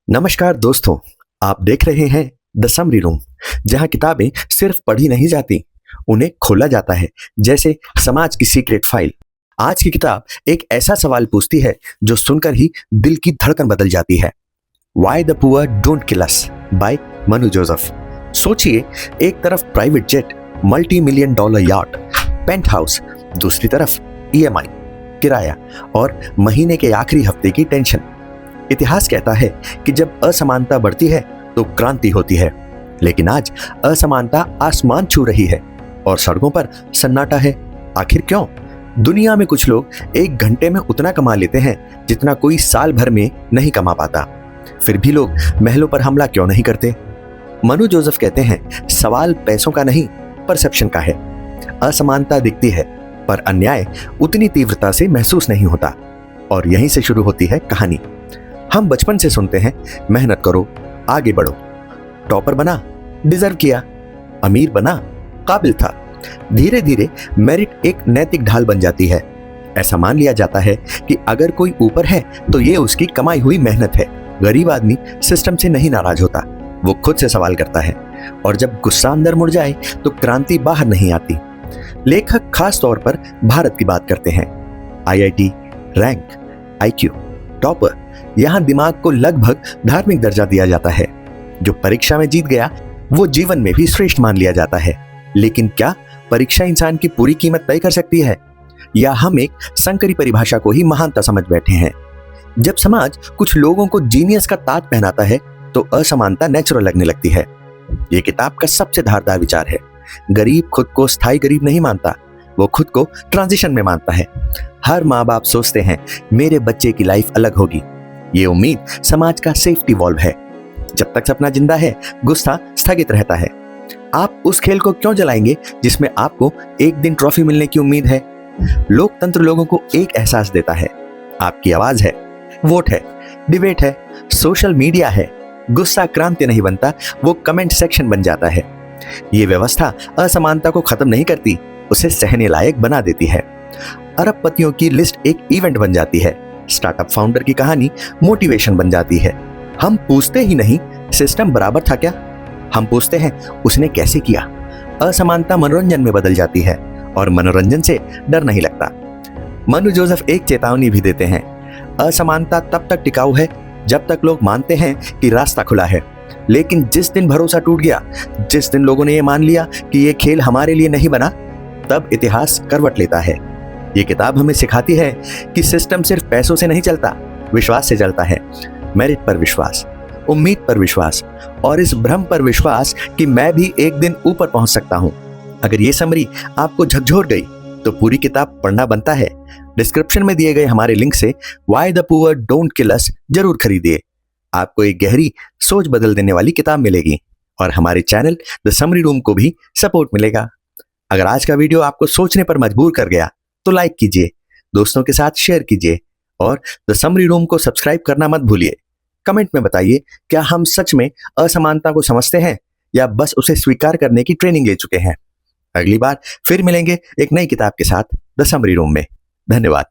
नमस्कार दोस्तों, आप देख रहे हैं द समरी रूम, जहां किताबें सिर्फ पढ़ी नहीं जाती, उन्हें खोला जाता है जैसे समाज की सीक्रेट फाइल। आज की किताब एक ऐसा सवाल पूछती है जो सुनकर ही दिल की धड़कन बदल जाती है। Why the poor don't kill us by Manu Joseph. सोचिए, एक तरफ private jet, multi million dollar yacht, penthouse, दूसरी तरफ ईएमआई, किराया और महीने के आखिरी हफ्ते की टेंशन। इतिहास कहता है कि जब असमानता बढ़ती है तो क्रांति होती है, लेकिन आज असमानता आसमान छू रही है और सड़कों पर सन्नाटा है। आखिर क्यों? दुनिया में कुछ लोग एक घंटे में उतना कमा लेते हैं जितना कोई साल भर में नहीं कमा पाता, फिर भी लोग महलों पर हमला क्यों नहीं करते? मनु जोसेफ कहते हैं, सवाल पैसों का नहीं, परसेप्शन का है। असमानता दिखती है पर अन्याय उतनी तीव्रता से महसूस नहीं होता, और यहीं से शुरू होती है कहानी। हम बचपन से सुनते हैं, मेहनत करो, आगे बढ़ो, टॉपर बना, डिजर्व किया, अमीर बना, काबिल था। धीरे धीरे मेरिट एक नैतिक ढाल बन जाती है। ऐसा मान लिया जाता है कि अगर कोई ऊपर है तो ये उसकी कमाई हुई मेहनत है। गरीब आदमी सिस्टम से नहीं नाराज होता, वो खुद से सवाल करता है, और जब गुस्सा अंदर मुड़ जाए तो क्रांति बाहर नहीं आती। लेखक खास तौर पर भारत की बात करते हैं। आईआईटी, रैंक, आईक्यू, टॉपर, यहां दिमाग को लगभग धार्मिक दर्जा दिया जाता है। जो परीक्षा में जीत गया वो जीवन में भी श्रेष्ठ मान लिया जाता है। लेकिन क्या परीक्षा इंसान की पूरी कीमत तय कर सकती है, या हम एक संकरी परिभाषा को ही महानता समझ बैठे हैं? जब समाज कुछ लोगों को जीनियस का ताज पहनाता है तो असमानता नेचुरल लगने लगती है। यह किताब का सबसे धारदार विचार है। गरीब खुद को स्थायी गरीब नहीं मानता, वो खुद को ट्रांजिशन में मानता है। हर माँ बाप सोचते हैं मेरे बच्चे की लाइफ अलग होगी। ये उम्मीद समाज का सेफ्टी वॉल्व है। जब तक सपना जिंदा है, गुस्सा स्थगित रहता है। आप उस खेल को क्यों जलाएंगे जिसमें आपको एक दिन ट्रॉफी मिलने की उम्मीद है? लोकतंत्र लोगों को एक एहसास देता है, आपकी आवाज है, वोट है, डिबेट है, सोशल मीडिया है। गुस्सा क्रांति नहीं बनता, वो कमेंट सेक्शन बन जाता है। ये व्यवस्था असमानता को खत्म नहीं करती, उसे सहने लायक बना देती है। अरबपतियों की लिस्ट एक इवेंट बन जाती है, स्टार्टअप फाउंडर की कहानी मोटिवेशन बन जाती है। हम पूछते ही नहीं सिस्टम बराबर था क्या, हम पूछते हैं उसने कैसे किया। असमानता मनोरंजन में बदल जाती है, और मनोरंजन से डर नहीं लगता। मनु जोसेफ एक चेतावनी भी देते हैं, असमानता तब तक टिकाऊ है जब तक लोग मानते हैं कि रास्ता खुला है। लेकिन जिस दिन भरोसा टूट गया, जिस दिन लोगों ने ये मान लिया कि ये खेल हमारे लिए नहीं बना, तब इतिहास करवट लेता है। ये किताब हमें सिखाती है कि सिस्टम सिर्फ पैसों से नहीं चलता, विश्वास से चलता है। मेरिट पर विश्वास, उम्मीद पर विश्वास, और इस भ्रम पर विश्वास कि मैं भी एक दिन ऊपर पहुंच सकता हूं। अगर ये समरी आपको झकझोर गई तो पूरी किताब पढ़ना बनता है। डिस्क्रिप्शन में दिए गए हमारे लिंक से why the poor don't kill us जरूर खरीदिए। आपको एक गहरी सोच बदल देने वाली किताब मिलेगी, और हमारे चैनल द समरी रूम को भी सपोर्ट मिलेगा। अगर आज का वीडियो आपको सोचने पर मजबूर कर गया तो लाइक कीजिए, दोस्तों के साथ शेयर कीजिए, और द समरी रूम को सब्सक्राइब करना मत भूलिए। कमेंट में बताइए, क्या हम सच में असमानता को समझते हैं या बस उसे स्वीकार करने की ट्रेनिंग ले चुके हैं? अगली बार फिर मिलेंगे एक नई किताब के साथ द समरी रूम में। धन्यवाद।